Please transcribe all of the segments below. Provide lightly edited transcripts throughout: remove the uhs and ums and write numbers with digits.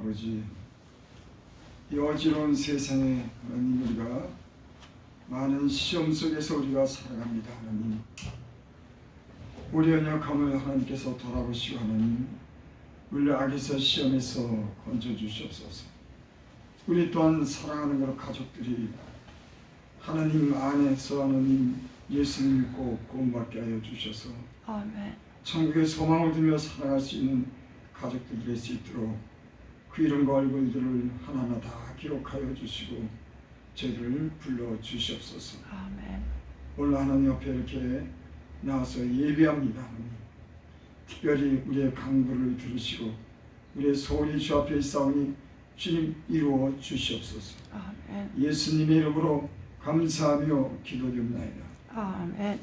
아버지, 이 어지러운 세상에 하나님 우리가 많은 시험 속에서 우리가 살아갑니다. 하나님, 우리 연약함을 하나님께서 돌아보시고 하나님, 우리를 악에서 시험에서 건져주시옵소서. 우리 또한 사랑하는 그런 가족들이 하나님 안에서 하나님 예수를 믿고 구원받게 하여 주셔서 아멘. 천국의 소망을 두며 살아갈 수 있는 가족들이 될 수 있도록 그 이름과 얼굴들을 하나하나 다 기록하여 주시고 저희들을 불러 주시옵소서. 아멘. 오늘 하나님 옆에 이렇게 나와서 예배합니다. 하나님, 특별히 우리의 간구를 들으시고 우리의 소원이 주 앞에 있사오니 주님 이루어 주시옵소서. 아멘. 예수님의 이름으로 감사하며 기도드립니다. 아멘.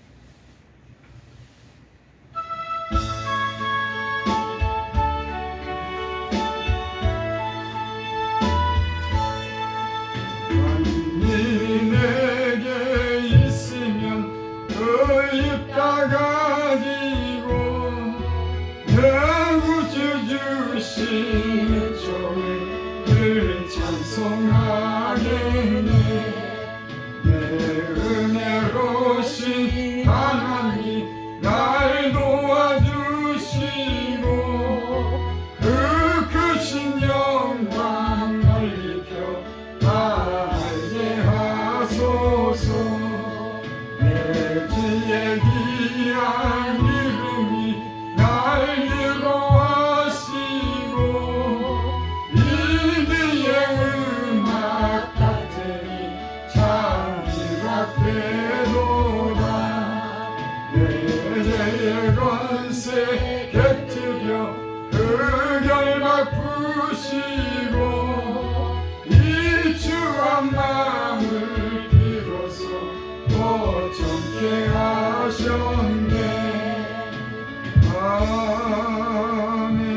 하나님이 내게 있으면 그 입 다 가지고 내 구주 주신 주를 찬송하겠네. 내 은혜로신 하나님 날 도와주시고 그 크신 영광 널리 펴알게 하소서. 내 주의 귀한 이름이 날 위로하시고 이기의 음악 같으니 자기가 되도다. 내 죄의 권세 곁들여 흑열막 부시고 이 주한 마음을 비로소 어정케 하셨네. 아멘.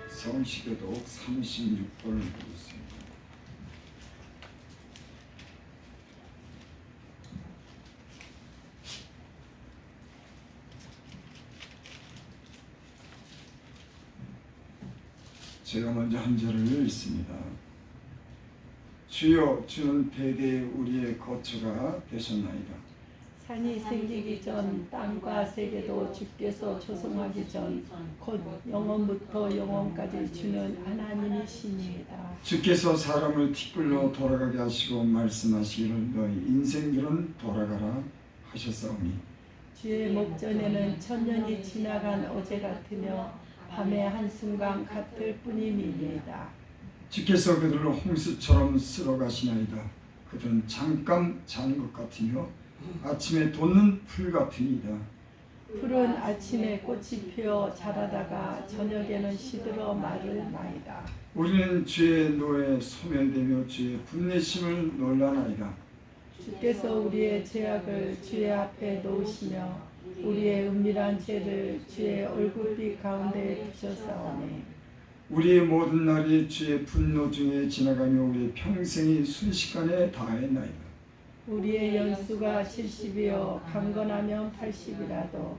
성시교독 36번을 보겠습니다. 제가 먼저 한 절을 읽습니다. 주여, 주는 대대에 우리의 거처가 되셨나이다. 산이 생기기 전 땅과 세계도 주께서 조성하기 전 곧 영원부터 영원까지 주는 하나님이시니이다. 주께서 사람을 티끌로 돌아가게 하시고 말씀하시기를 너희 인생들은 돌아가라 하셨사오니 주의 목전에는 천년이 지나간 어제 같으며 밤의 한순간 같을 뿐임이니이다. 주께서 그들을 홍수처럼 쓸어가시나이다. 그들은 잠깐 자는 것 같으며 아침에 돋는 풀 같으니이다. 풀은 아침에 꽃이 피어 자라다가 저녁에는 시들어 마를 나이다. 우리는 주의 노에 소멸되며 주의 분내심을 놀라나이다. 주께서 우리의 죄악을 주의 앞에 놓으시며 우리의 은밀한 죄를 주의 얼굴빛 가운데 두셨사오니 우리의 모든 날이 주의 분노 중에 지나가며 우리의 평생이 순식간에 다했나이다. 우리의 연수가 70이요 강건하면 80이라도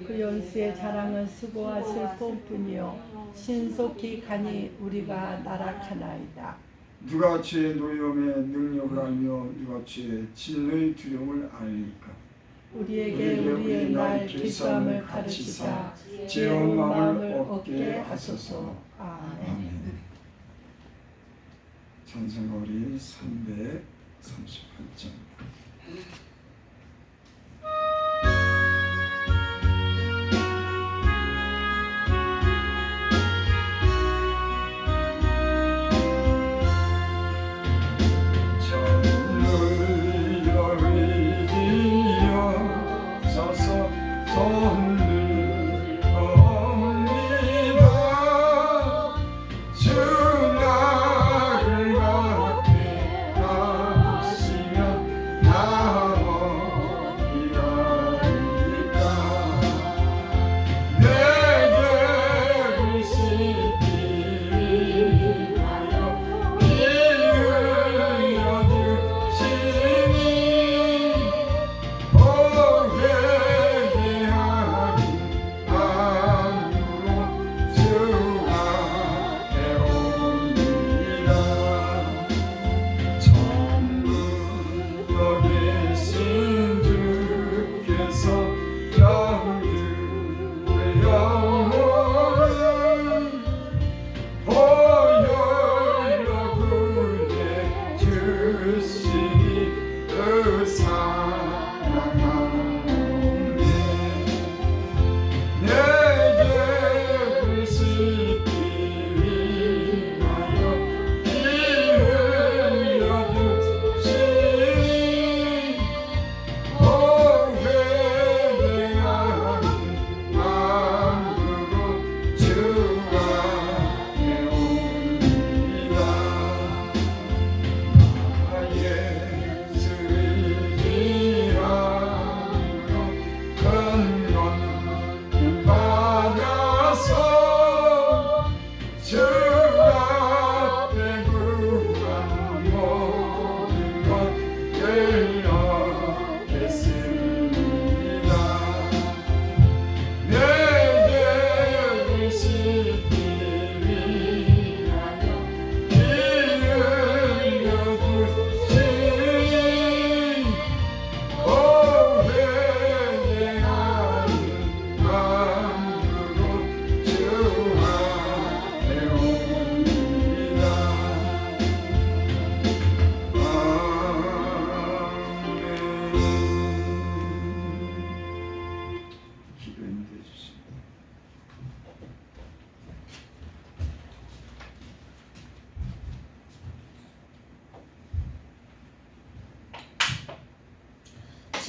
그 연수의 자랑은 수고와 슬픔뿐이요 신속히 가니 우리가 나락하나이다. 누가 주의 노여움의 능력을 알며 누가 주의 진노의 두려움을 알리까. 우리에게 우리의 날 길쌈을 가르치사 지혜로운 마음을 얻게 하소서. 아멘. 찬송거리 338장.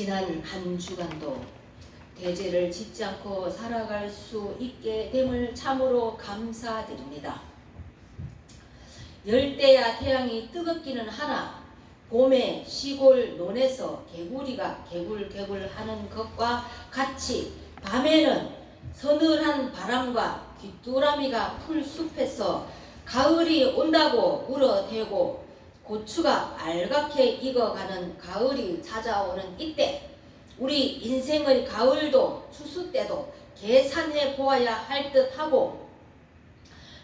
지난 한 주간도 대죄를 짓지 않고 살아갈 수 있게 됨을 참으로 감사드립니다. 열대야 태양이 뜨겁기는 하나 봄에 시골 논에서 개구리가 개굴개굴 하는 것과 같이 밤에는 서늘한 바람과 귀뚜라미가 풀숲에서 가을이 온다고 울어대고 고추가 알갛게 익어가는 가을이 찾아오는 이때 우리 인생의 가을도 추수 때도 계산해 보아야 할 듯하고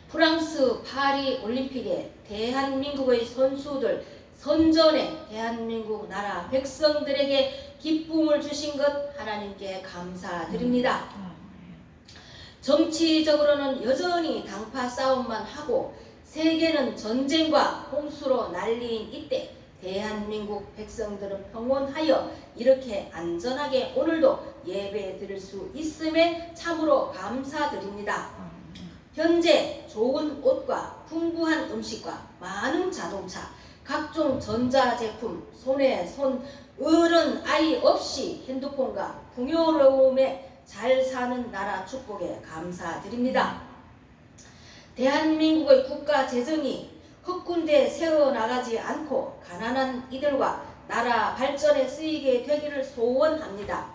프랑스 파리 올림픽에 대한민국의 선수들 선전에 대한민국 나라 백성들에게 기쁨을 주신 것 하나님께 감사드립니다. 정치적으로는 여전히 당파 싸움만 하고 세계는 전쟁과 홍수로 난리인 이때 대한민국 백성들은 평온하여 이렇게 안전하게 오늘도 예배 드릴 수 있음에 참으로 감사드립니다. 현재 좋은 옷과 풍부한 음식과 많은 자동차, 각종 전자제품, 손에 손, 어른 아이 없이 핸드폰과 풍요로움에 잘 사는 나라 축복에 감사드립니다. 대한민국의 국가 재정이 헛군데 세워나가지 않고 가난한 이들과 나라 발전에 쓰이게 되기를 소원합니다.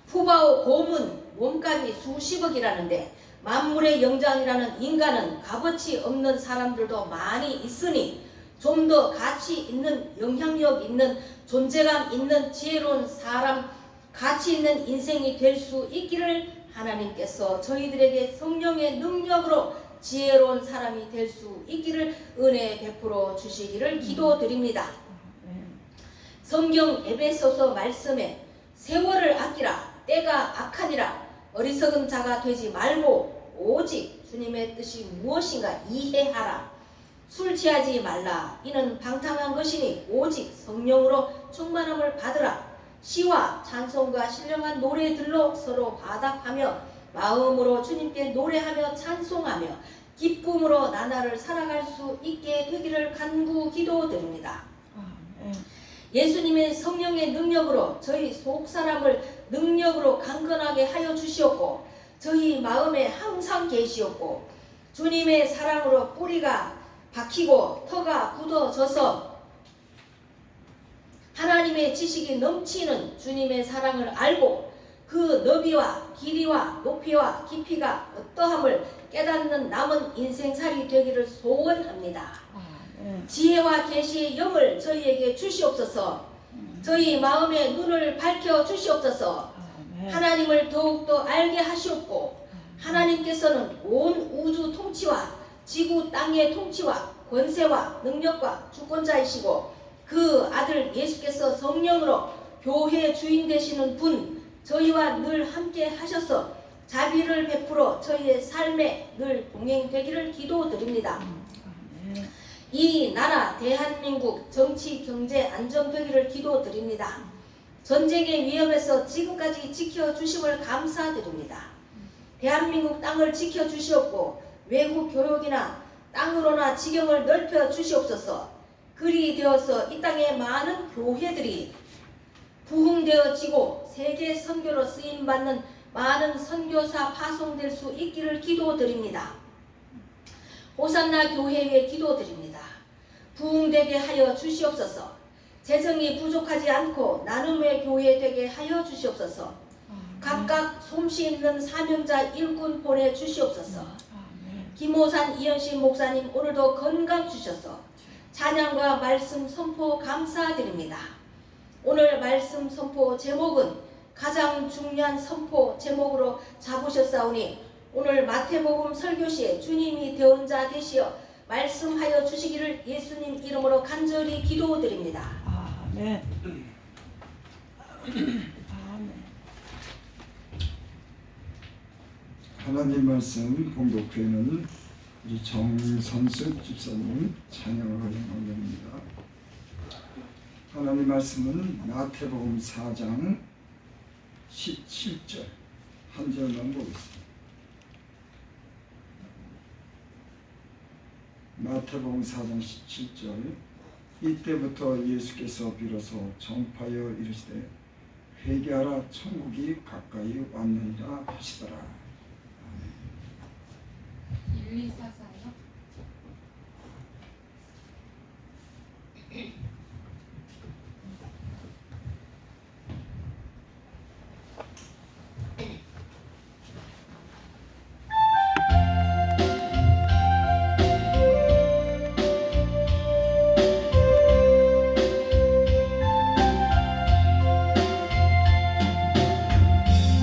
푸바오 고문 몸값이 수십억이라는데 만물의 영장이라는 인간은 값어치 없는 사람들도 많이 있으니 좀 더 가치 있는 영향력 있는 존재감 있는 지혜로운 사람 가치 있는 인생이 될 수 있기를 하나님께서 저희들에게 성령의 능력으로 지혜로운 사람이 될 수 있기를 은혜 베풀어 주시기를 기도드립니다. 성경 에베소서 말씀에 세월을 아끼라 때가 악하니라 어리석은 자가 되지 말고 오직 주님의 뜻이 무엇인가 이해하라. 술 취하지 말라. 이는 방탕한 것이니 오직 성령으로 충만함을 받으라. 시와 찬송과 신령한 노래들로 서로 바닥하며 마음으로 주님께 노래하며 찬송하며 기쁨으로 나날을 살아갈 수 있게 되기를 간구 기도드립니다. 예수님의 성령의 능력으로 저희 속사람을 능력으로 강건하게 하여 주시옵고 저희 마음에 항상 계시옵고 주님의 사랑으로 뿌리가 박히고 터가 굳어져서 하나님의 지식이 넘치는 주님의 사랑을 알고 그 너비와 길이와 높이와 깊이가 어떠함을 깨닫는 남은 인생살이 되기를 소원합니다. 지혜와 계시의 영을 저희에게 주시옵소서. 저희 마음의 눈을 밝혀 주시옵소서. 하나님을 더욱더 알게 하시옵고 하나님께서는 온 우주 통치와 지구 땅의 통치와 권세와 능력과 주권자이시고 그 아들 예수께서 성령으로 교회 주인 되시는 분 저희와 늘 함께 하셔서 자비를 베풀어 저희의 삶에 늘 동행되기를 기도드립니다. 이 나라 대한민국 정치 경제 안정되기를 기도드립니다. 전쟁의 위험에서 지금까지 지켜주심을 감사드립니다. 대한민국 땅을 지켜주시옵고 외국 교역이나 땅으로나 지경을 넓혀 주시옵소서. 그리 되어서 이 땅의 많은 교회들이 부흥되어지고 세계 선교로 쓰임받는 많은 선교사 파송될 수 있기를 기도드립니다. 호산나 교회에 기도드립니다. 부흥되게 하여 주시옵소서. 재정이 부족하지 않고 나눔의 교회 되게 하여 주시옵소서. 각각 솜씨 있는 사명자 일꾼 보내 주시옵소서. 김호산 이현신 목사님 오늘도 건강 주셔서 찬양과 말씀 선포 감사드립니다. 오늘 말씀 선포 제목은 가장 중요한 선포 제목으로 잡으셨사오니 오늘 마태복음 설교시에 주님이 대언자 되시어 말씀하여 주시기를 예수님 이름으로 간절히 기도드립니다. 아멘. 하나님 말씀 봉독회는 우리 정선수 집사님 찬양을 허용합니다. 하나님 말씀은 마태복음 4장 17절 한 절만 보겠습니다. 마태복음 4장 17절 이때부터 예수께서 비로소 전파하여 이르시되 회개하라 천국이 가까이 왔느니라 하시더라. 1, 2, 4, 4요?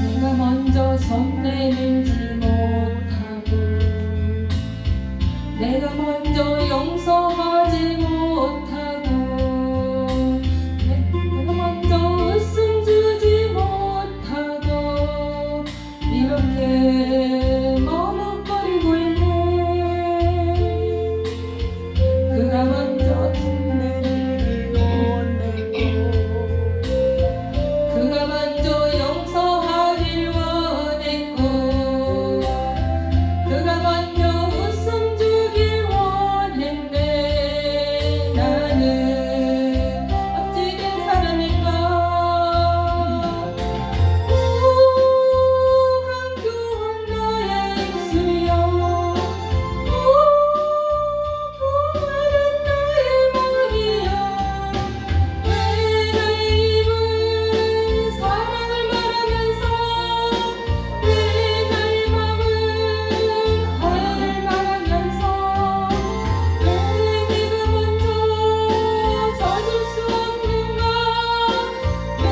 내가 먼저 손 내밀지 못하고 내가 먼저 용서하지 못하고 내가 먼저 웃음 주지 못하고 이렇게 머뭇거리고 있네. 그가 먼저 손 내밀기로 했고 그가 먼저 용서하길 원했고 그가 먼저 웃음 주길 원했네. 나는 어찌 된 사람인가. 강교한 나의 입술이여 교활한 나의 마음이여 왜 나의 입은 사랑을 말하면서 왜 나의 마음은 화해를 말하면서 왜 네가 먼저 젖을 수 없는가. 왜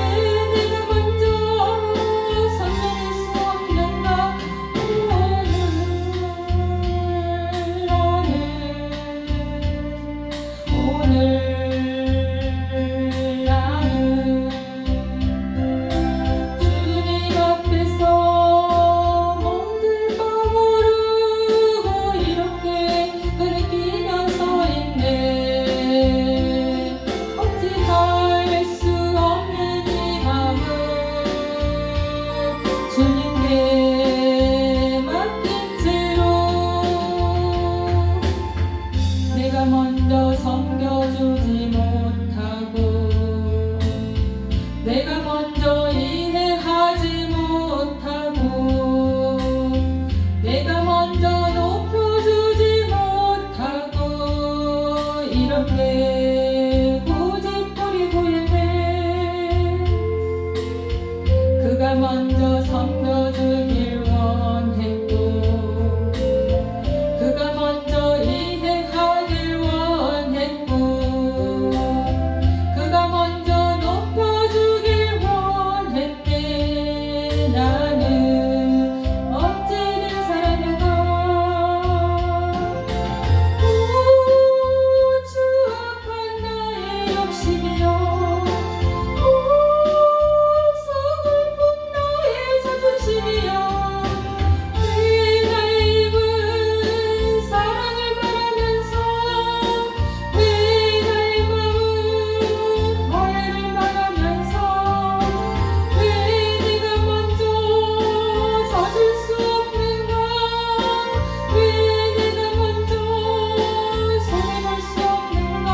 네가 먼저 손 내밀 수 없는가. 오늘 나는 주님 앞에서 몸둘 바 모르고 이렇게 흐느끼며 서 있네. 어찌할 수 없는 이 마음을 주님께 맡긴 채로 내가 먼저 섬겨주지 못하고 내가 먼저 이해하지 못하고 내가 먼저 높여주지 못하고 이렇게 고집부리고 있네. 그가 먼저 섬겨주길 원했고 그가 먼저 이해하길 원했고 그가 먼저 높여주길 원했네. 나는 어찌 된 사람인가. 추악한 나의 욕심이여 서글픈 나의 자존심이여 왜 나의 입은 사랑을 말하면서 왜 나의 마음은 화해를 말하면서 왜 네가 먼저 젖을 수 없는가. 왜 네가 먼저 손에 볼 수 없는가.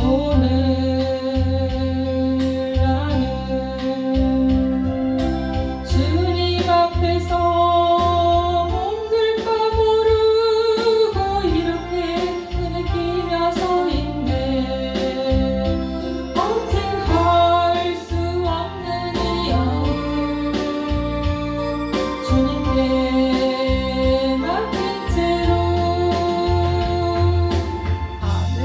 오늘 나는 주님 앞에서 몸둘 바 모르고 이렇게 흐느끼며 서 있네. 어찌할 수 없는 이 마음 주님께 맡긴 채로 아멘.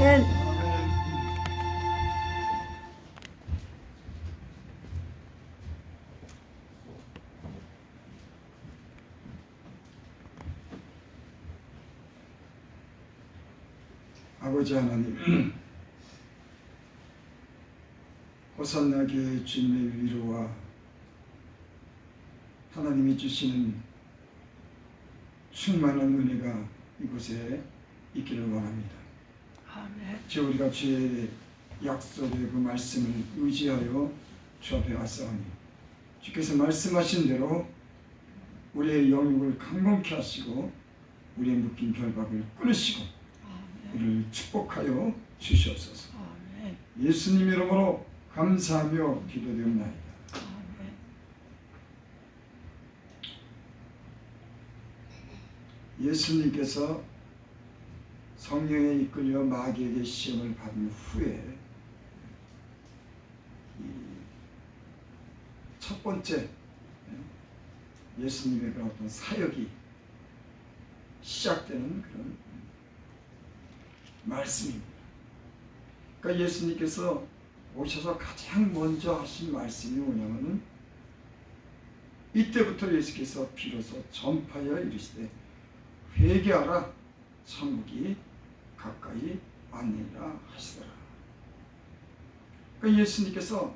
아버지 하나님, 호산나게 주님의 위로와 하나님이 주시는 충만한 은혜가 이곳에 있기를 원합니다. 아멘. 주 우리가 주의 약속의 그 말씀을 의지하여 주 앞에 왔사오니 주께서 말씀하신 대로 우리의 영육을 강건케 하시고 우리의 묶인 결박을 끊으시고 우리를 축복하여 주시옵소서. 아멘. 예수님 이름으로 감사하며 기도드립니다. 아멘. 예수님께서 성령에 이끌려 마귀에게 시험을 받은 후에 첫 번째 예수님의 그런 어떤 사역이 시작되는 그런 말씀입니다. 그러니까 예수님께서 오셔서 가장 먼저 하신 말씀이 뭐냐면은 이때부터 예수께서 비로소 전파하여 이르시되 회개하라 천국이 가까이 왔느니라 하시더라. 그러니까 예수님께서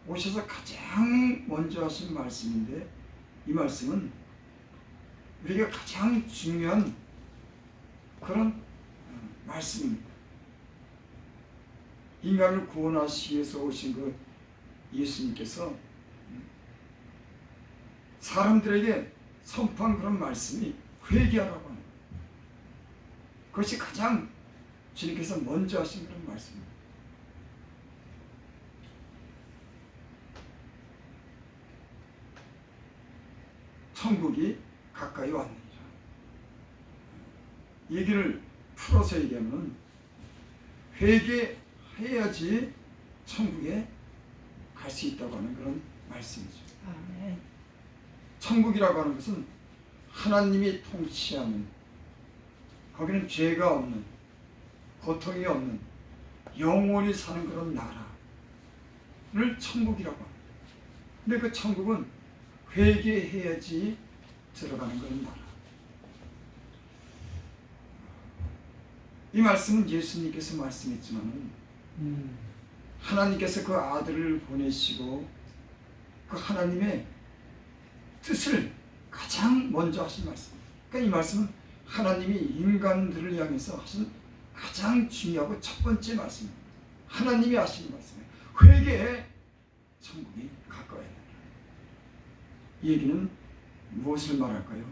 오셔서 가장 먼저 하신 말씀인데 이 말씀은 우리가 가장 중요한 그런 말씀입니다. 인간을 구원하시기 위해서 오신 그 예수님께서 사람들에게 선포한 그런 말씀이 회개하라고 하는 거예요. 그것이 가장 주님께서 먼저 하신 그런 말씀입니다. 천국이 가까이 왔느니라. 얘기를 풀어서 얘기하면 회개해야지 천국에 갈 수 있다고 하는 그런 말씀이죠. 아멘. 천국이라고 하는 것은 하나님이 통치하는, 거기는 죄가 없는, 고통이 없는, 영원히 사는 그런 나라를 천국이라고 합니다. 근데 그 천국은 회개해야지 들어가는 그런 나라. 이 말씀은 예수님께서 말씀했지만 하나님께서 그 아들을 보내시고 그 하나님의 뜻을 가장 먼저 하신 말씀입니다. 그러니까 이 말씀은 하나님이 인간들을 향해서 하신 가장 중요하고 첫 번째 말씀입니다. 하나님이 하신 말씀이에요. 회개해 천국이 가까이 있다. 이 얘기는 무엇을 말할까요?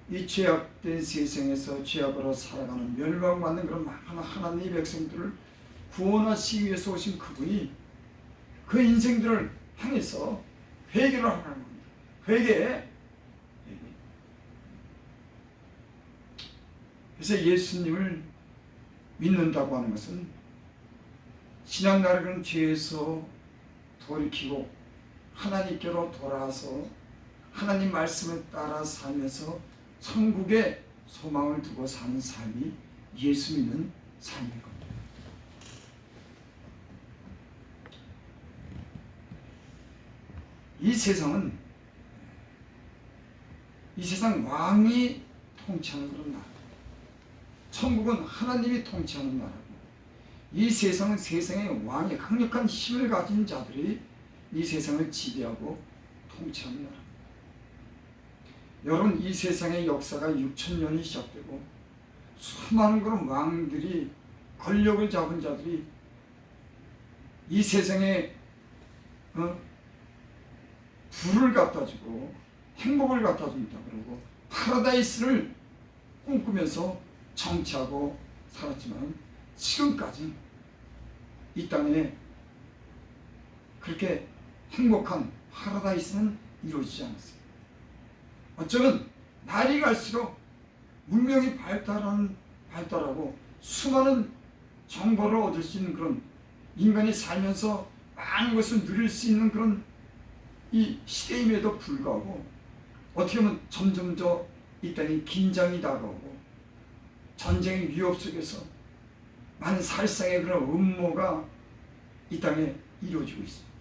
이 죄악된 세상에서 죄악으로 살아가는 멸망받는 그런 많은 하나님의 백성들을 구원하시기 위해서 오신 그분이 그 인생들을 향해서 회개를 하라는 겁니다. 회개. 그래서 예수님을 믿는다고 하는 것은 신앙나라는 죄에서 돌이키고 하나님께로 돌아와서 하나님 말씀을 따라 살면서 천국에 소망을 두고 사는 삶이 예수 믿는 삶인 겁니다. 이 세상 왕이 통치하는 그런 나라. 천국은 하나님이 통치하는 나라고, 이 세상은 세상의 왕이 강력한 힘을 가진 자들이 이 세상을 지배하고 통치하는 나라. 여러분, 이 세상의 역사가 6,000년이 시작되고 수많은 그런 왕들이, 권력을 잡은 자들이 이 세상에 부를 갖다 주고 행복을 갖다 준다 그러고 파라다이스를 꿈꾸면서 정치하고 살았지만 지금까지 이 땅에 그렇게 행복한 파라다이스는 이루어지지 않았어요. 어쩌면 날이 갈수록 문명이 발달하고 수많은 정보를 얻을 수 있는 그런, 인간이 살면서 많은 것을 누릴 수 있는 그런 이 시대임에도 불구하고 어떻게 보면 점점 더 이 땅이 긴장이 다가오고 전쟁의 위협 속에서 많은 살상의 그런 음모가 이 땅에 이루어지고 있습니다.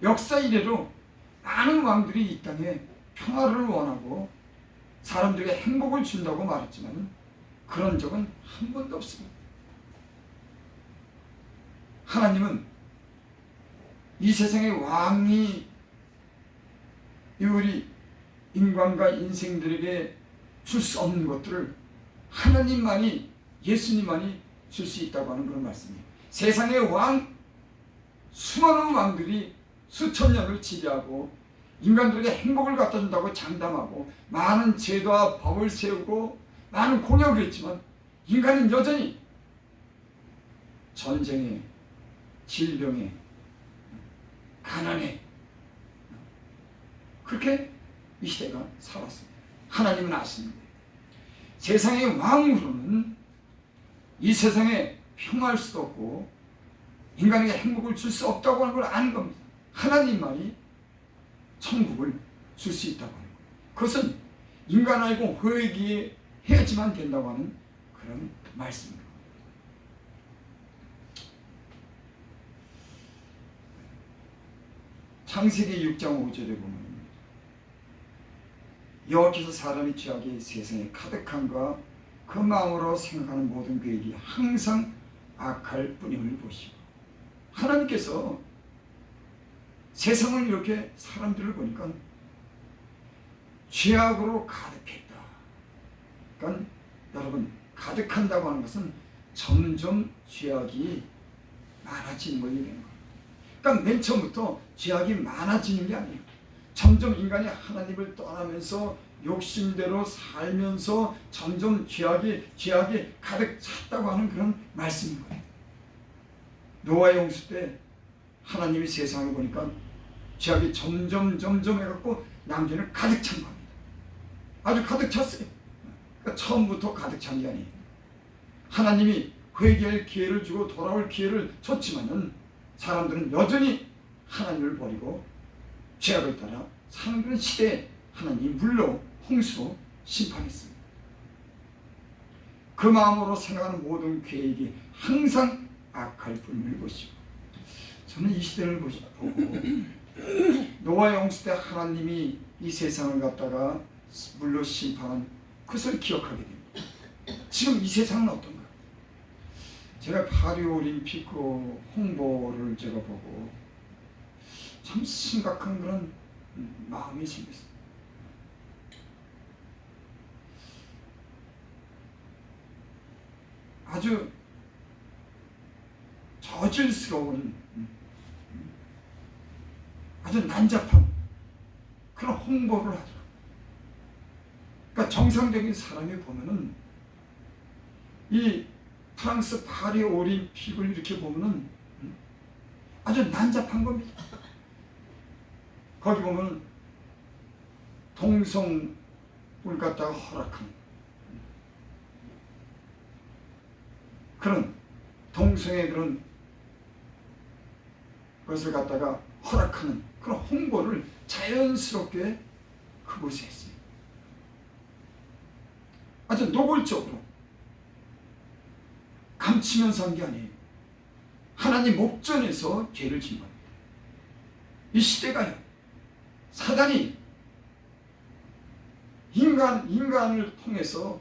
역사 이래로 많은 왕들이 이 땅에 평화를 원하고 사람들에게 행복을 준다고 말했지만 그런 적은 한 번도 없습니다. 하나님은 이 세상의 왕이 우리 인간과 인생들에게 줄 수 없는 것들을 하나님만이, 예수님만이 줄 수 있다고 하는 그런 말씀이에요. 세상의 왕, 수많은 왕들이 수천 년을 지배하고 인간들에게 행복을 갖다 준다고 장담하고 많은 제도와 법을 세우고 많은 공약을 했지만 인간은 여전히 전쟁에, 질병에, 가난에 그렇게 이 시대가 살았습니다. 하나님은 아십니다. 세상의 왕으로는 이 세상에 평화할 수도 없고 인간에게 행복을 줄 수 없다고 하는 걸 아는 겁니다. 하나님만이 천국을 줄 수 있다고 하는 거예요. 그것은 인간하고 회개해야지만 된다고 하는 그런 말씀입니다. 창세기 6장 5절에 보면 여호와께서 사람이 죄악이 세상에 가득함과 그 마음으로 생각하는 모든 계획이 항상 악할 뿐임을 보시고, 하나님께서 세상을 이렇게 사람들을 보니까 죄악으로 가득했다. 그러니까 여러분, 가득한다고 하는 것은 점점 죄악이 많아지는 걸 얘기하는 거예요. 그러니까 맨 처음부터 죄악이 많아지는 게 아니에요. 점점 인간이 하나님을 떠나면서 욕심대로 살면서 점점 죄악이 가득 찼다고 하는 그런 말씀인 거예요. 노아의 홍수 때 하나님이 세상을 보니까 죄악이 점점 해갖고 양존을 가득 찬 겁니다. 아주 가득 찼어요. 그러니까 처음부터 가득 찬 게 아니에요. 하나님이 회개할 기회를 주고 돌아올 기회를 줬지만은 사람들은 여전히 하나님을 버리고 죄악을 따라 사는 그런 시대에 하나님이 물로 홍수로 심판했습니다. 그 마음으로 생각하는 모든 계획이 항상 악할 뿐임을 보시고, 저는 이 시대를 보고 노아의 홍수 때 하나님이 이 세상을 갖다가 물로 심판한 그것을 기억하게 됩니다. 지금 이 세상은 어떤가? 제가 파리올림픽 그 홍보를 제가 보고 참 심각한 그런 마음이 생겼어요. 아주 저질스러운, 아주 난잡한 그런 홍보를 하죠. 그러니까 정상적인 사람이 보면은 이 프랑스 파리 올림픽을 이렇게 보면은 아주 난잡한 겁니다. 거기 보면 동성을 갖다가 허락한 그런 동성의 그런 것을 갖다가 허락하는 그런 홍보를 자연스럽게 그곳에 했어요. 아주 노골적으로 감추면서 한 게 아니에요. 하나님 목전에서 죄를 진 겁니다. 이 시대가요, 사단이 인간을 통해서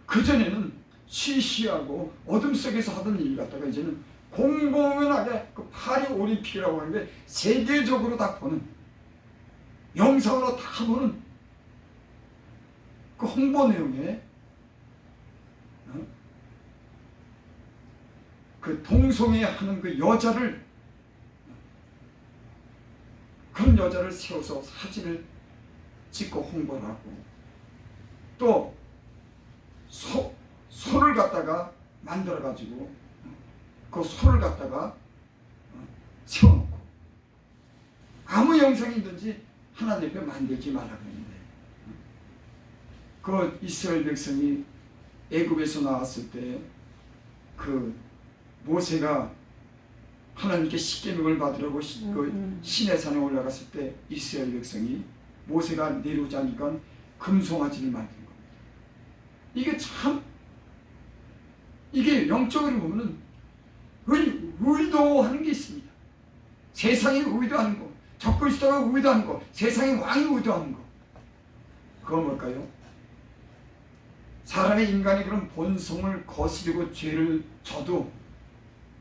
그전에는 시시하고 어둠 속에서 하던 일 갖다가 이제는 공공연하게 그 파리 올림픽이라고 하는데 세계적으로 다 보는, 영상으로 다 보는 그 홍보 내용에 그 동성애 하는 그 여자를, 그런 여자를 세워서 사진을 찍고 홍보를 하고, 또 소를 갖다가 만들어 가지고 그 소를 갖다가 세워놓고, 아무 영상이든지 하나님 앞에 만들지 말라 그랬는데, 그 이스라엘 백성이 애굽에서 나왔을 때 그 모세가 하나님께 십계명을 받으려고 그 시내산에 올라갔을 때 이스라엘 백성이 모세가 내려오자니까 금송아지를 만든 겁니다. 이게 참, 이게 영적으로 보면은 의도하는 게 있습니다. 세상이 의도하는 거, 적그리스도가 의도하는 거, 세상의 왕이 의도하는 거, 그건 뭘까요? 사람의 인간이 그런 본성을 거스르고 죄를 져도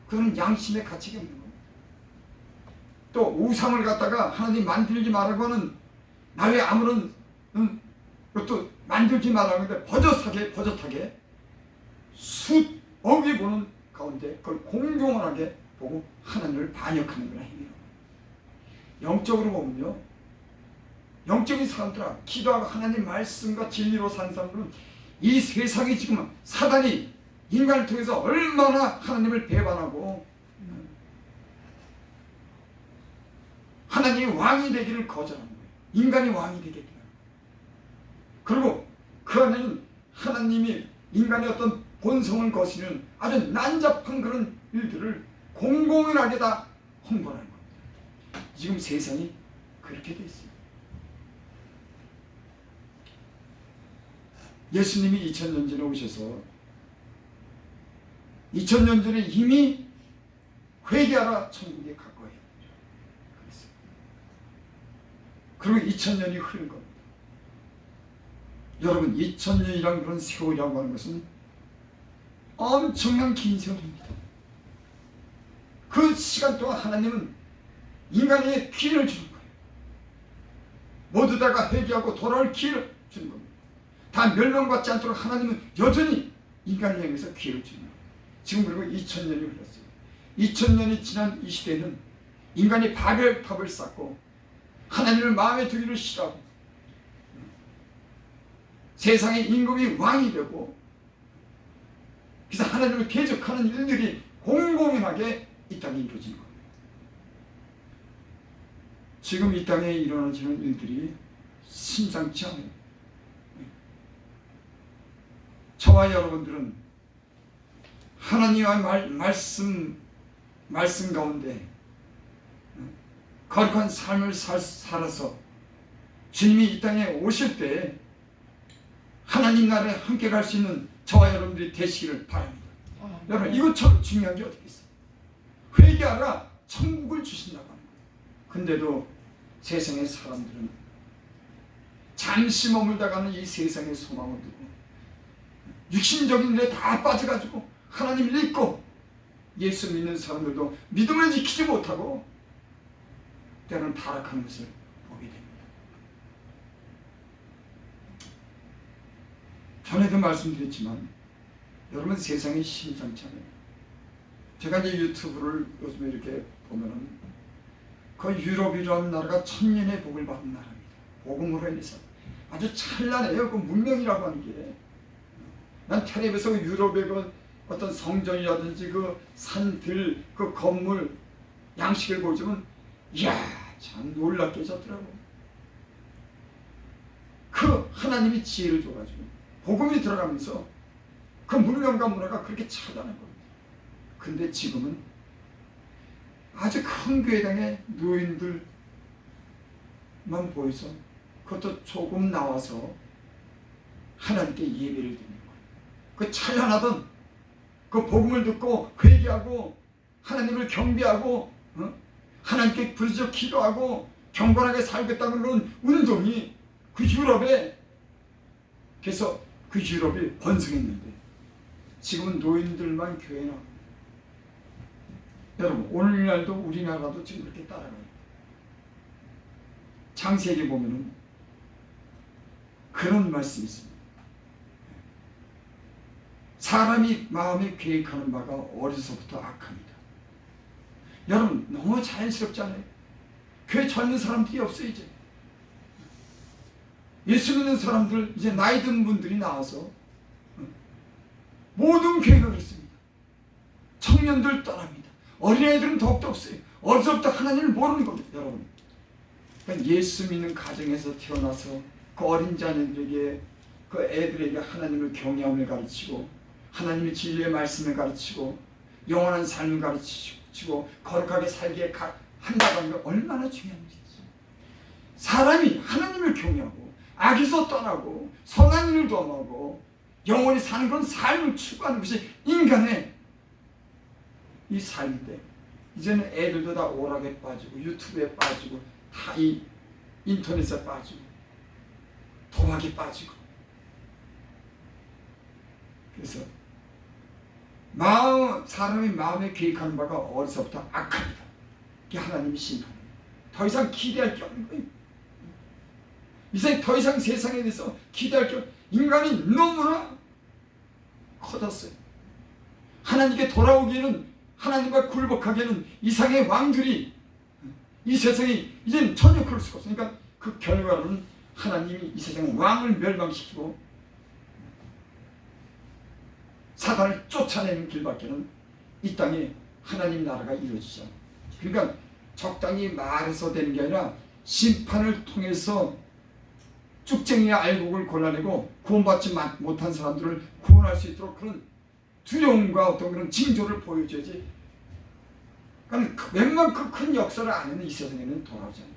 그건 양심의 가치가 없는 겁니다. 또 우상을 갖다가 하나님 만들지 말라고 하는, 나의 아무런 것도 만들지 말라고 하는데 버젓하게 수억이 보는 가운데 그걸 공공연하게 보고 하나님을 반역하는 그런 행위로, 영적으로 보면요, 영적인 사람들아, 기도하고 하나님 말씀과 진리로 사는 사람들은 이 세상이 지금 사단이 인간을 통해서 얼마나 하나님을 배반하고 하나님이 왕이 되기를 거절하는 거예요. 인간이 왕이 되겠다. 그리고 그 안에는 하나님이 인간의 어떤 본성을 거스르는 아주 난잡한 그런 일들을 공공연하게 다 홍보하는 겁니다. 지금 세상이 그렇게 돼 있어요. 예수님이 2000년 전에 오셔서 2000년 전에 이미 회개하라 천국에 가까이 그랬어요. 그리고 2000년이 흐른 겁니다. 여러분, 2000년이란 그런 세월이라고 하는 것은 엄청난 긴 세월입니다. 그 시간 동안 하나님은 인간에게 기회를 주는 거예요. 모두 다가 회개하고 돌아올 기회를 주는 겁니다. 다 멸망받지 않도록 하나님은 여전히 인간을 향해서 기회를 주는 거예요. 지금 그리고 2000년이 흘렀어요. 2000년이 지난 이 시대는 인간이 바벨탑을 쌓고 하나님을 마음에 두기를 싫어하고 세상의 임금이 왕이 되고 그래서 하나님을 대적하는 일들이 공공연하게 이 땅에 이루어진 겁니다. 지금 이 땅에 일어나지는 일들이 심상치 않아요. 저와 여러분들은 하나님의 말씀 가운데 거룩한 삶을 살아서 주님이 이 땅에 오실 때 하나님 나라에 함께 갈 수 있는 저와 여러분들이 되시기를 바랍니다. 여러분, 이거 참 중요한 게 어떻게 있어요? 회개하라 천국을 주신다고 하는 거예요. 근데도 세상의 사람들은 잠시 머물다가는 이 세상의 소망을 두고 육신적인 일에 다 빠져가지고 하나님을 잊고 예수 믿는 사람들도 믿음을 지키지 못하고 때로는 타락하는 것을 보게 됩니다. 전에도 말씀드렸지만 여러분, 세상이 심상치 않아요. 제가 이제 유튜브를 요즘에 이렇게 보면은 그 유럽이라는 나라가 천년의 복을 받은 나라입니다. 복음으로 인해서 아주 찬란해요. 그 문명이라고 하는 게. 난 텔레비에서 유럽의 그 어떤 성전이라든지 그 산들, 그 건물 양식을 보지만 이야, 참 놀랍게 졌더라고. 그 하나님이 지혜를 줘가지고 복음이 들어가면서 그 문명과 문화가 그렇게 찬란한 겁니다. 근데 지금은 아주 큰 교회당의 노인들만 보여서 그것도 조금 나와서 하나님께 예배를 드리는 거예요. 그 찬란하던 그 복음을 듣고 회개하고 하나님을 경배하고 하나님께 부르짖어 기도하고 경건하게 살겠다는 그런 운동이 그 유럽에 그래서 그 유럽이 번성했는데 지금은 노인들만 교회에 나옵니다. 여러분, 오늘날도 우리나라도 지금 그렇게 따라가요. 창세기 보면은 그런 말씀이 있습니다. 사람이 마음에 계획하는 바가 어려서부터 악합니다. 여러분, 너무 자연스럽지 않아요? 교회 젊은 사람들이 없어요. 이제 예수 믿는 사람들, 이제 나이 든 분들이 나와서 모든 교회가 그렇습니다. 청년들 떠납니다. 어린아이들은 더욱더 없어요. 어려서부터 하나님을 모르는 겁니다. 여러분, 그러니까 예수 믿는 가정에서 태어나서 그 어린 자녀들에게, 그 애들에게 하나님을 경외함을 가르치고 하나님의 진리의 말씀을 가르치고 영원한 삶을 가르치고 거룩하게 살게 한다고 하는 게 얼마나 중요한 일이지. 사람이 하나님을 경외하고 악에서 떠나고 선한 일을 도모하고 영원히 사는 그런 삶을 추구하는 것이 인간의 이 삶인데, 이제는 애들도 다 오락에 빠지고 유튜브에 빠지고 다 이 인터넷에 빠지고 도박에 빠지고, 그래서 사람이 마음에 계획하는 바가 어디서부터 악합니다. 이게 하나님이 심판합니다. 더 이상 기대할 게 없는 거예요. 이제 더 이상 세상에 대해서 기대할 게 없는, 인간이 너무나 커졌어요. 하나님께 돌아오기에는, 하나님과 굴복하기에는 이상의 왕들이, 이 세상이 이제는 전혀 그럴 수가 없어요. 그러니까 그 결과로는 하나님이 이 세상 왕을 멸망시키고 사단을 쫓아내는 길밖에는 이 땅에 하나님 나라가 이루어지지 않아요. 그러니까 적당히 말해서 되는 게 아니라 심판을 통해서 쭉쟁이의 알곡을 골라내고 구원받지 못한 사람들을 구원할 수 있도록 그런 두려움과 어떤 그런 징조를 보여줘야지. 그러니까 웬만큼 큰 역사를 안 하는 이 세상에는 돌아오지 않아요.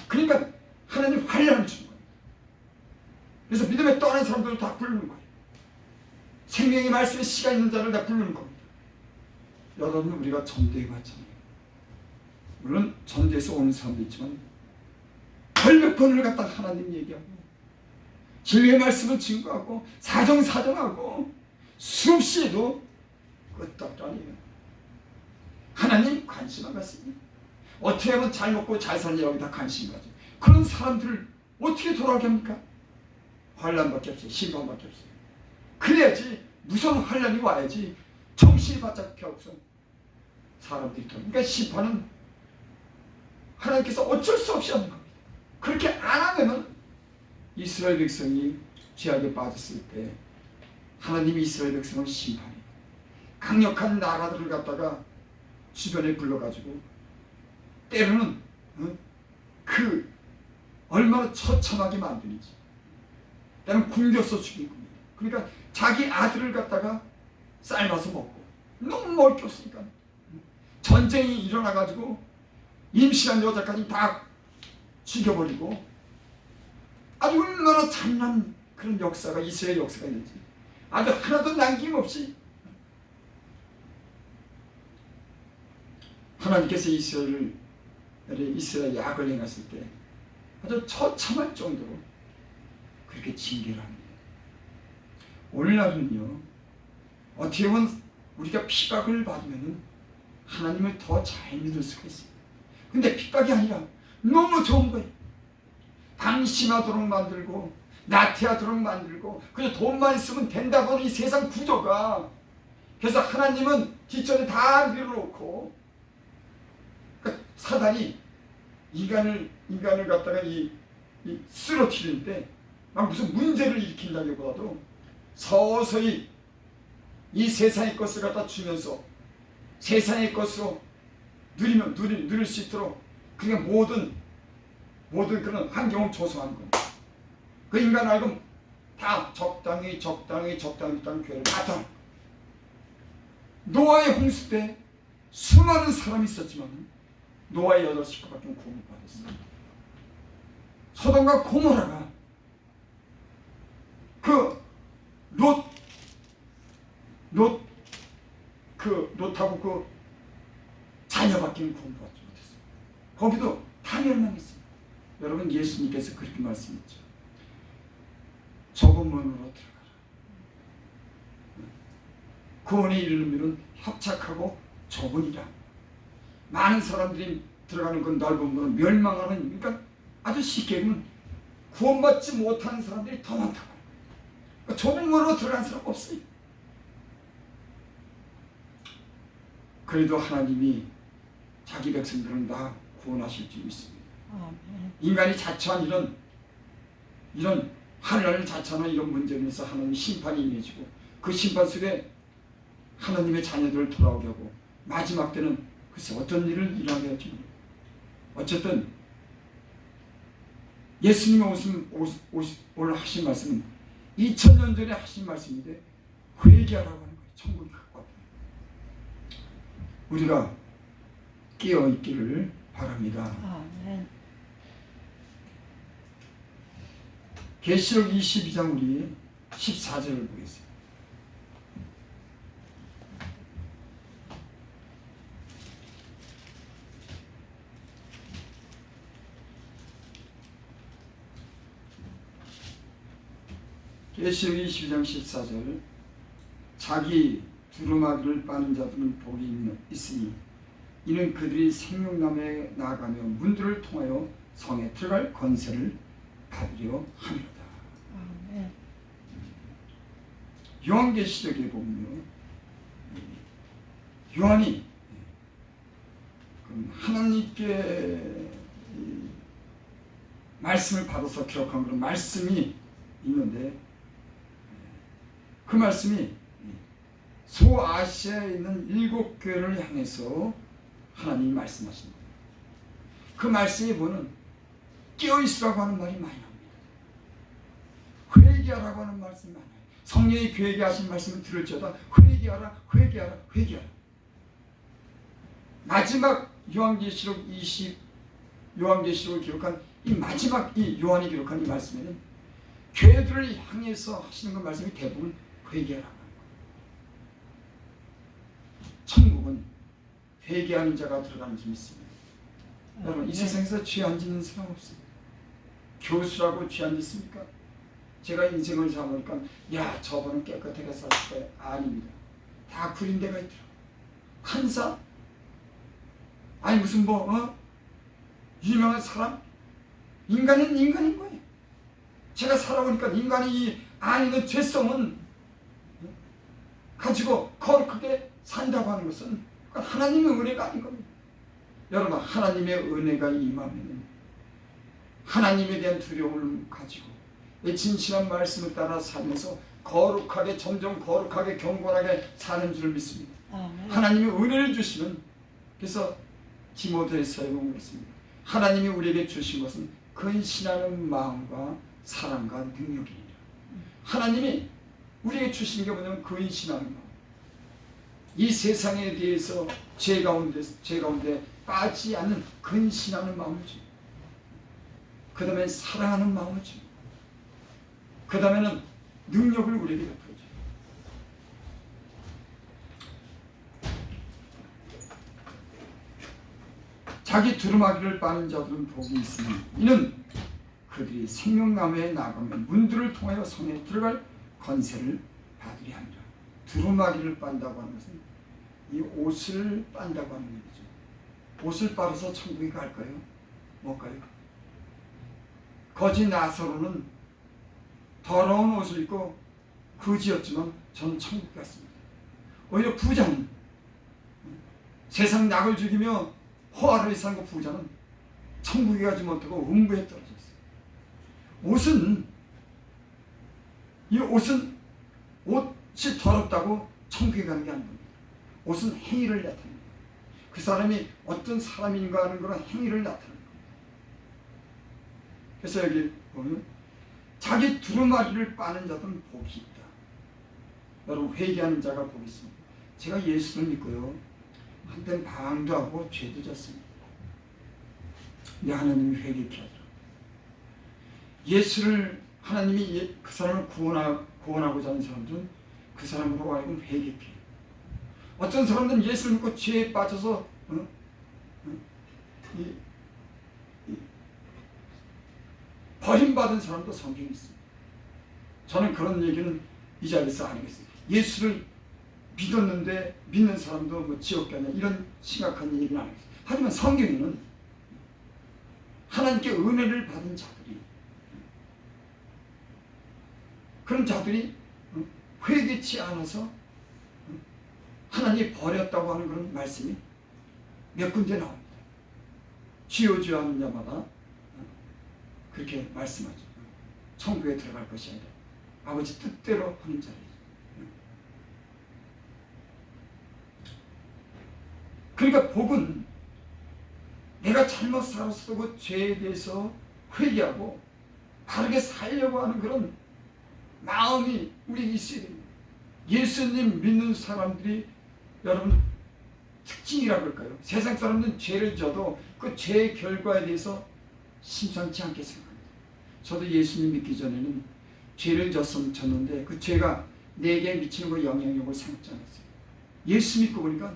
그러니까 하나님 환란을 주는 거예요. 그래서 믿음에 떠난 사람들을 다 부르는 거예요. 생명의 말씀에 씨가 있는 자를 다 부르는 겁니다. 여러분, 우리가 전도해 봤잖아요. 물론 전도에서 오는 사람도 있지만 별몇 번을 갖다 하나님 얘기하고 진리의 말씀을 증거하고 사정사정하고 수없이 해도 끄떡도 아니에요. 하나님 관심 안 갖습니다. 어떻게 하면 잘 먹고 잘 살냐 여기다 관심 가죠. 그런 사람들을 어떻게 돌아오게 합니까? 환란밖에 없어요. 심판밖에 없어요. 그래야지 무서운 환란이 와야지 정신이 바짝 펴서 사람들이 돌아옵니다. 그러니까 심판은 하나님께서 어쩔 수 없이 하는 겁니다. 그렇게 안 하면은 이스라엘 백성이 죄악에 빠졌을 때 하나님이 이스라엘 백성을 심판해요. 강력한 나라들을 갖다가 주변에 불러가지고 때로는 그 얼마나 처참하게 만드는지 때로는 굶겨서 죽인 겁니다. 그러니까 자기 아들을 갖다가 삶아서 먹고 너무 먹을 게 없으니까 전쟁이 일어나가지고 임신한 여자까지 다 죽여버리고 아주 얼마나 잔인한 그런 역사가 이스라엘 역사가 있는지 아주 하나도 남김없이 하나님께서 이스라엘 약을 행했을 때 아주 처참할 정도로 그렇게 징계를 합니다. 오늘날은요 어떻게 보면 우리가 핍박을 받으면 하나님을 더 잘 믿을 수가 있습니다. 근데 핍박이 아니라 너무 좋은 거예요. 방심하도록 만들고 나태하도록 만들고 그래서 돈만 있으면 된다고 하는 이 세상 구조가 그래서 하나님은 뒷전에 다 밀어놓고 그러니까 사단이 인간을 갖다가 쓰러뜨리는데 막 무슨 문제를 일으킨다기보다도 서서히 이 세상의 것을 갖다 주면서 세상의 것으로 누릴 수 있도록 그냥 모든 그런 환경을 조성한 겁니다. 그 인간 알고 다 적당히 있다는 교회를 다 노아의 홍수 때 수많은 사람이 있었지만 노아의 8식구밖에 구원을 받았어요. 소돔과 고모라가 롯하고 그 자녀밖에 구원받지 못했어요. 거기도 다 멸망했어요. 여러분, 예수님께서 그렇게 말씀했죠. 좁은 문으로 들어가라. 구원에 이르는 문은 협착하고 좁으니라. 많은 사람들이 들어가는 그 넓은 문은 멸망하는, 그러니까 아주 쉽게 보면 구원받지 못하는 사람들이 더 많다고. 그러니까 좁은 문으로 들어간 사람 없어요. 그래도 하나님이 자기 백성들은 다 구원하실 줄 믿습니다. 인간이 자처한 이런 환란을 자처하는 이런 문제로 인해서 하나님 심판이 임해지고 그 심판 속에 하나님의 자녀들을 돌아오게 하고 마지막 때는 글쎄 어떤 일을 일어나게 할지 모르겠어요. 어쨌든 예수님이 오늘 하신 말씀은 2000년 전에 하신 말씀인데 회개하라고 하는 거예요. 천국이 갖고 왔다. 우리가 깨어있기를 바랍니다. 아멘. 계시록 22장 우리 14절을 보겠습니다. 계시록 22장 14절 자기 두루마기를 빠는 자들은 복이 있으니 이는 그들이 생명나무에 나아가며 문들을 통하여 성에 들어갈 권세를 받으려 합니다. 아멘. 요한계시록에 보면요, 요한이 하나님께 말씀을 받아서 기록한 그런 말씀이 있는데 그 말씀이 소아시아에 있는 7교회를 향해서 하나님이 말씀하신 거예요. 그 말씀에 보면 깨어있으라고 하는 말이 많이 나옵니다. 회개하라고 하는 말씀이 많아요. 성령이 교회에게 하신 말씀을 들을지어다 회개하라 회개하라 회개하라. 마지막 요한계시록을 기록한 이 마지막 이 요한이 기록한 이 말씀에는 교회들을 향해서 하시는 그 말씀이 대부분 회개하라고 하는 거예요. 천국은 회개하는 자가 들어가는 줄 믿습니다. 여러분 이 세상에서 죄 안 짓는 사람 없습니다. 교수라고 죄 안 짓습니까? 제가 인생을 살아보니까 야 저분은 깨끗하게 살 거예요. 아닙니다. 다 구린 데가 있더라고요. 판사? 아니 무슨 유명한 사람? 인간은 인간인 거예요. 제가 살아보니까 인간이 아니는 죄성은 가지고 거룩하게 산다고 하는 것은 하나님의 은혜가 아닌 겁니다. 여러분 하나님의 은혜가 임하면 하나님에 대한 두려움을 가지고 진실한 말씀을 따라 살면서 거룩하게 점점 거룩하게 경건하게 사는 줄 믿습니다. 하나님이 은혜를 주시는 그래서 디모데후서에 보면 그렇습니다. 하나님이 우리에게 주신 것은 근신하는 마음과 사랑과 능력이니라. 하나님이 우리에게 주신 게 뭐냐면 근신하는 마음. 이 세상에 대해서 죄 가운데 빠지지 않는 근신하는 마음을 줍니다. 그 다음에 사랑하는 마음을 줍니다. 그 다음에는 능력을 우리에게 베풀어줘요. 자기 두루마기를 빠는 자들은 복이 있으니 이는 그들이 생명나무에 나가면 문들을 통하여 성에 들어갈 건세를 받으리 하니라. 두루마기를 빤다고 하는 것은 이 옷을 빤다고 하는 얘기죠. 옷을 빨아서 천국에 갈까요? 못 가요. 거지 나사로는 더러운 옷을 입고 거지였지만 저는 천국 갔습니다. 오히려 부자는 세상 낙을 죽이며 호화를 사는 부자는 천국에 가지 못하고 음부에 떨어져 있어요. 옷이 더럽다고 천국에 가는 게 아닙니다. 옷은 행위를 나타냅니다. 그 사람이 어떤 사람인가 하는 그런 행위를 나타내는 겁니다. 그래서 여기 보면 자기 두루마리를 빠는 자들은 복이 있다. 여러분 회개하는 자가 복이 있습니다. 제가 예수를 믿고요. 한때는 방황도 하고 죄도 졌습니다. 근데 하나님이 회개케 하더라고요. 예수를 하나님이 그 사람을 구원하고자 하는 사람들은 그 사람으로 하여금 회개케 해요. 어떤 사람들은 예수를 믿고 죄에 빠져서 버림받은 사람도 성경에 있습니다. 저는 그런 얘기는 이 자리에서 안 하겠습니다. 예수를 믿었는데 믿는 사람도 뭐 지옥 가냐 이런 심각한 얘기는 안 하겠습니다. 하지만 성경에는 하나님께 은혜를 받은 자들이 그런 자들이 회개치 않아서 하나님이 버렸다고 하는 그런 말씀이 몇 군데 나옵니다. 주여 주여 하는 자마다 그렇게 말씀하죠. 천국에 들어갈 것이 아니라 아버지 뜻대로 하는 자리죠. 그러니까 복은 내가 잘못 살았어도 그 죄에 대해서 회개하고 바르게 살려고 하는 그런 마음이 우리에게 있어야 됩니다. 예수님 믿는 사람들이 여러분 특징이라고 할까요? 세상 사람들은 죄를 져도 그 죄의 결과에 대해서 심상치 않게 생각합니다. 저도 예수님 믿기 전에는 죄를 졌는데 그 죄가 내게 미치는 그 영향력을 생각지 않았어요. 예수 믿고 보니까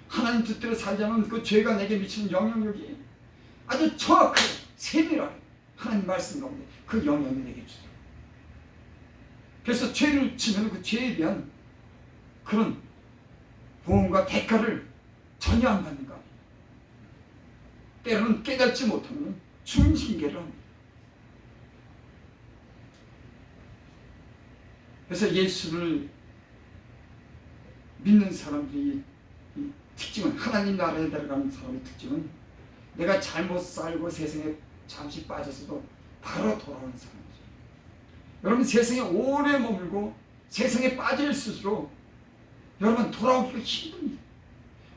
하나님 뜻대로 살자면 그 죄가 내게 미치는 영향력이 아주 정확하게 세밀하게 하나님 말씀 가운데 그 영향을 내게 주더라고요. 그래서 죄를 지면 그 죄에 대한 그런 보험과 대가를 전혀 안 받는 거 아니에요. 때로는 깨닫지 못하면 중징계를 합니다. 그래서 예수를 믿는 사람들이 특징은 하나님 나라에 들어가는 사람의 특징은 내가 잘못 살고 세상에 잠시 빠졌어도 바로 돌아오는 사람이죠. 여러분 세상에 오래 머물고 세상에 빠져 있을수록 여러분 돌아오기가 힘듭니다.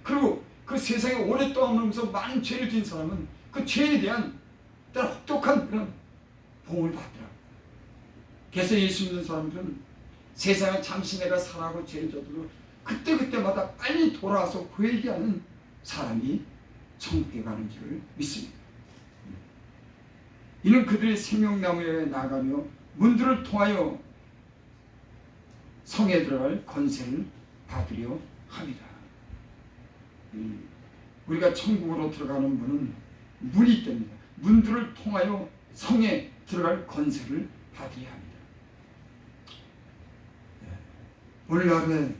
그리고 그 세상에 오랫동안 머물면서 많은 죄를 지은 사람은 그 죄에 대한 때로 혹독한 그런 보응을 받더라고요. 그래서 예수 믿는 사람들은 세상에 잠시 내가 살아고 죄를 져도 그때마다 빨리 돌아와서 회개하는 사람이 천국에 가는 줄을 믿습니다. 이는 그들의 생명나무에 나가며 문들을 통하여 성에 들어갈 권세를 받으려 합니다. 우리가 천국으로 들어가는 문은 문이 있답니다. 문들을 통하여 성에 들어갈 권세를 받으려 합니다. 오늘날의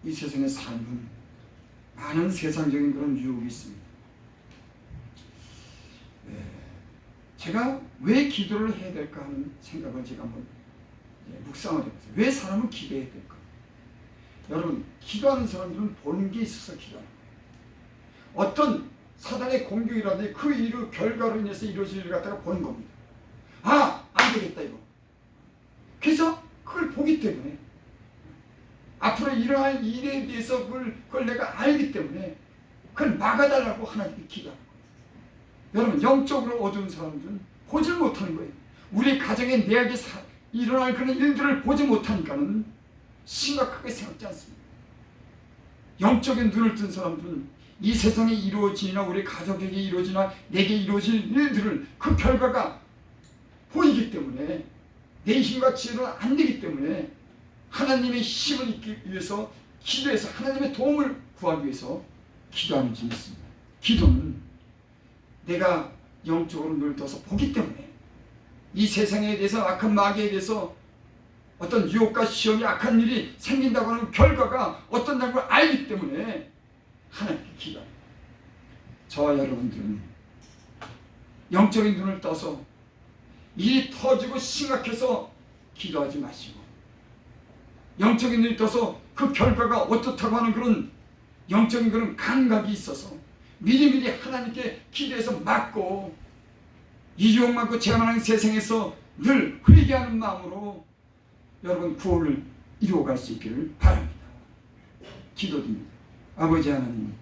이 세상의 삶은 많은 세상적인 그런 유혹이 있습니다. 제가 왜 기도를 해야 될까 하는 생각을 제가 한번 묵상을 해봤어요. 왜 사람은 기도해야 될까? 여러분, 기도하는 사람들은 보는 게 있어서 기도하는 거예요. 어떤 사단의 공격이라든지 그 일의 결과로 인해서 이루어질 일을 갖다가 보는 겁니다. 아, 안 되겠다 이거. 그래서 그걸 보기 때문에 앞으로 일어날 일에 대해서 그걸 내가 알기 때문에 그걸 막아달라고 하나님께 기도하는 거예요. 여러분, 영적으로 어두운 사람들은 보지 못하는 거예요. 우리 가정에 내하게 일어날 그런 일들을 보지 못하니까는 심각하게 생각지 않습니다. 영적인 눈을 뜬 사람들은 이 세상에 이루어지나 우리 가족에게 이루어지나 내게 이루어질 일들을 그 결과가 보이기 때문에 내 힘과 지혜로는 안 되기 때문에 하나님의 힘을 얻기 위해서 기도해서 하나님의 도움을 구하기 위해서 기도하는 줄이 있습니다. 기도는 내가 영적으로 눈을 떠서 보기 때문에 이 세상에 대해서 악한 마귀에 대해서 어떤 유혹과 시험이 악한 일이 생긴다고 하는 결과가 어떤 걸 알기 때문에 하나님께 기도합니다. 저와 여러분들은 영적인 눈을 떠서 일이 터지고 심각해서 기도하지 마시고 영적인 눈이 떠서 그 결과가 어떻다고 하는 그런 영적인 그런 감각이 있어서 미리미리 하나님께 기도해서 막고 이 유혹 많고 죄 많은 세상에서 늘 회개하는 마음으로 여러분 구원을 이루어갈 수 있기를 바랍니다. 기도드립니다. 아버지 하나님,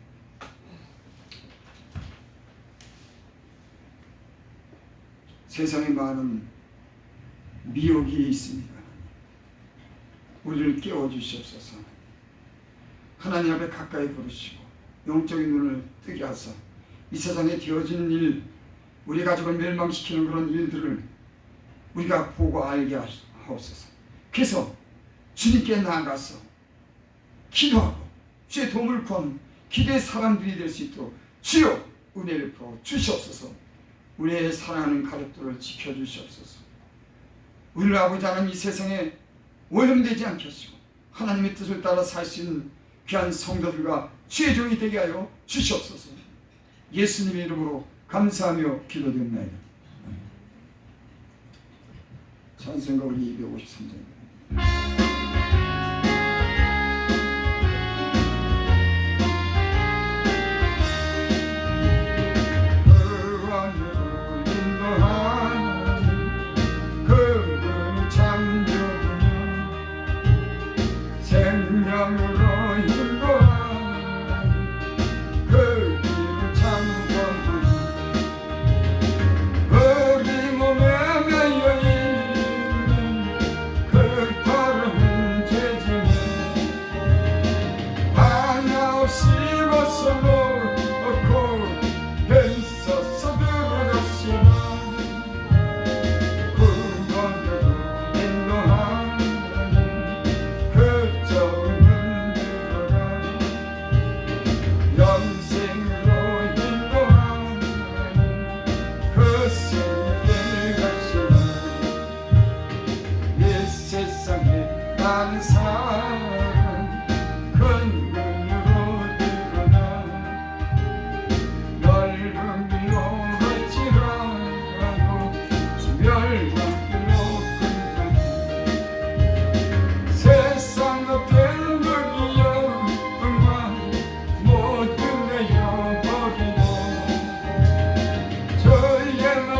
세상에 많은 미혹이 있습니다. 우리를 깨워주시옵소서. 하나님 앞에 가까이 부르시고 영적인 눈을 뜨게 하사 이 세상에 되어진 일, 우리 가족을 멸망시키는 그런 일들을 우리가 보고 알게 하옵소서. 그래서 주님께 나아가서 기도하고 주의 도움을 구하는 기도의 사람들이 될 수 있도록 주여 은혜를 베어 주시옵소서. 우리의 사랑하는 가족들을 지켜주시옵소서. 우리 아버지 하나님, 이 세상에 오염되지 않게 하시고 하나님의 뜻을 따라 살 수 있는 귀한 성도들과 주의 종이 되게 하여 주시옵소서. 예수님의 이름으로 감사하며 기도드립니다. 찬송가 우리 253장.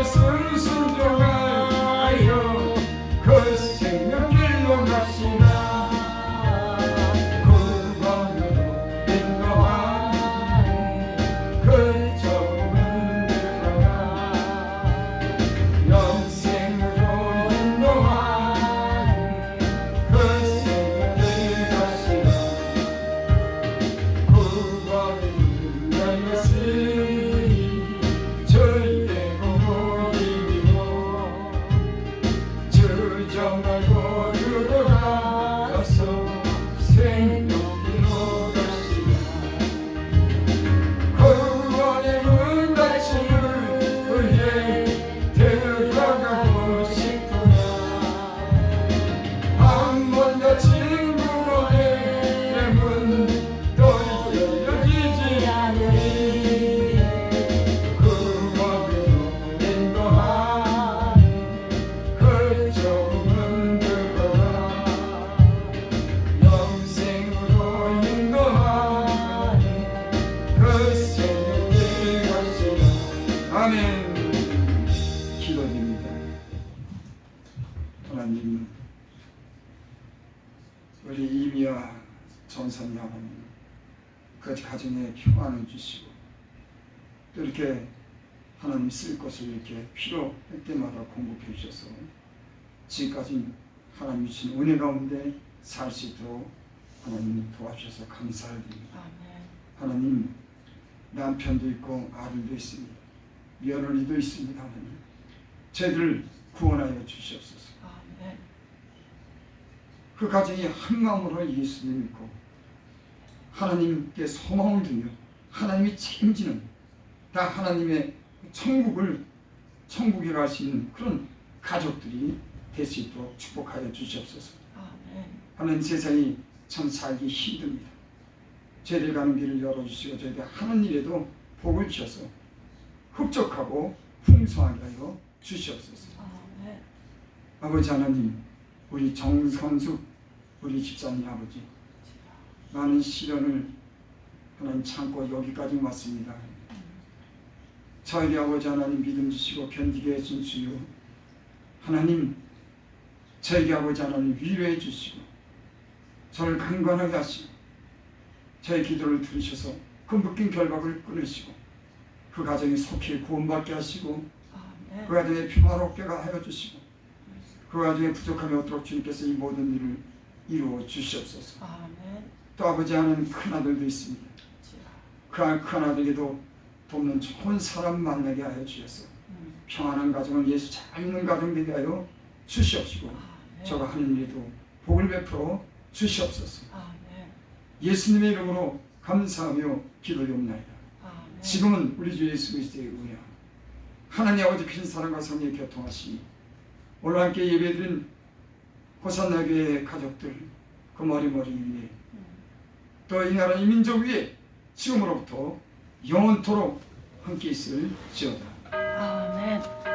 말씀 부족하여 그 생명길로 가시나 구원으로 인도하니 그 적은 들어가 영생으로 인도하니 그 생명길 가시나 구원을 열렸으니 저희의 공로이고 주정하고 들어가서 생명길로 가시나 구원의 문 닫힘을 위해 들어가고 싶구나 한 번 닫힌 구원의 문 또 열려지지 않으리 구원으로 인도하니 그 좁은 들어가 영생으로 인도하니 그 생명길 가시나 아멘. 기도드립니다. 하나님, 우리 이미와 전선이 하나님 그 가정에 평안을 주시고 또 이렇게 하나님 쓸 것을 이렇게 필요할 때마다 공급해 주셔서 지금까지 하나님 주신 은혜 가운데 살 수 있도록 하나님 도와주셔서 감사드립니다. 아멘. 하나님, 남편도 있고 아들도 있습니다. 며느리도 있습니다. 하나님, 저희들 구원하여 주시옵소서. 아멘. 그 가정이 한 마음으로 예수님 믿고 하나님께 소망을 두며 하나님이 책임지는 다 하나님의 천국에 갈 수 있는 그런 가족들이 될 수 있도록 축복하여 주시옵소서. 아멘. 하나님, 세상이 참 살기 힘듭니다. 저희들 가는 길을 열어주시고 저희들 하는 일에도 복을 주셔서 흡족하고 풍성하게 하여 주시옵소서. 아멘. 아버지 하나님, 우리 정선숙 우리 집사님 아버지 많은 시련을 하나님 참고 여기까지 왔습니다. 저에게 아버지 하나님 믿음 주시고 견디게 해준 주요 하나님, 저에게 아버지 하나님 위로해 주시고 저를 강건하게 하시고 저의 기도를 들으셔서 그 묶인 결박을 끊으시고 그 가정이 속히 구원받게 하시고 아멘. 그 가정에 평화롭게 하여 주시고 그 가정에 부족함이 없도록 주님께서 이 모든 일을 이루어 주시옵소서. 아멘. 또 아버지 하나님 큰아들도 있습니다. 그 큰아들에게도 돕는 좋은 사람 만나게 하여 주셔서 평안한 가정을 예수 잘 믿는 가정 되게 하여 주시옵시고 아멘. 저가 하는 일에도 복을 베풀어 주시옵소서. 아멘. 예수님의 이름으로 감사하며 기도드립니다. 아멘. 지금은 우리 주 예수 그리스도의 은혜와 하나님 아버지 크신 사랑과 성령의 교통하심이 오늘 함께 예배드린 호산나 교회의 가족들 그 머리 위에 또 이 나라 이 민족 위에 지금으로부터 영원토록 함께 있을지어다. 아멘.